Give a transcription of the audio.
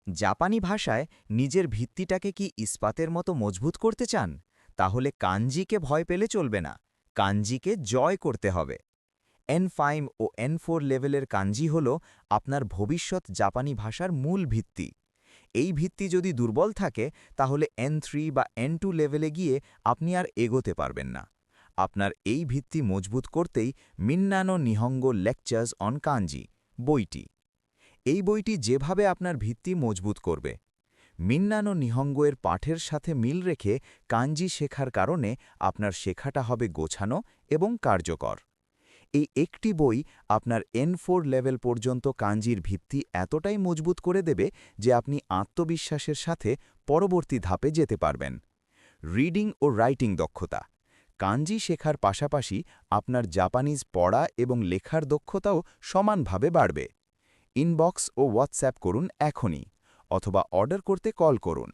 জাপানি ভাষায় নিজের ভিত্তিটাকে কি ইস্পাতের মতো মজবুত করতে চান? তাহলে কাঞ্জিকে ভয় পেলে চলবে না। কাঞ্জিকে জয় করতে হবে। N5 ও N4 লেভেলের কাঞ্জি হল আপনার ভবিষ্যৎ জাপানি ভাষার মূল ভিত্তি। এই ভিত্তি যদি দুর্বল থাকে তাহলে N3 বা N2 লেভেলে গিয়ে আপনি আর এগোতে পারবেন না। আপনার এই ভিত্তি মজবুত করতেই মিন্নানো নিহঙ্গো লেকচার্স অন কাঞ্জি বইটি। এই বইটি যেভাবে আপনার ভিত্তি মজবুত করবে। মিন্নানো নিহঙ্গোয়ের পাঠের সাথে মিল রেখে কাঞ্জি শেখার কারণে আপনার শেখাটা হবে গোছানো এবং কার্যকর। এই একটি বই আপনার N4 লেভেল পর্যন্ত কাঞ্জির ভিত্তি এতটাই মজবুত করে দেবে যে আপনি আত্মবিশ্বাসের সাথে পরবর্তী ধাপে যেতে পারবেন। রিডিং ও রাইটিং দক্ষতা। কাঞ্জি শেখার পাশাপাশি আপনার জাপানিজ পড়া এবং লেখার দক্ষতাও সমানভাবে বাড়বে। ইনবক্স ও হোয়াটসঅ্যাপ করুন এখনই, অথবা অর্ডার করতে কল করুন।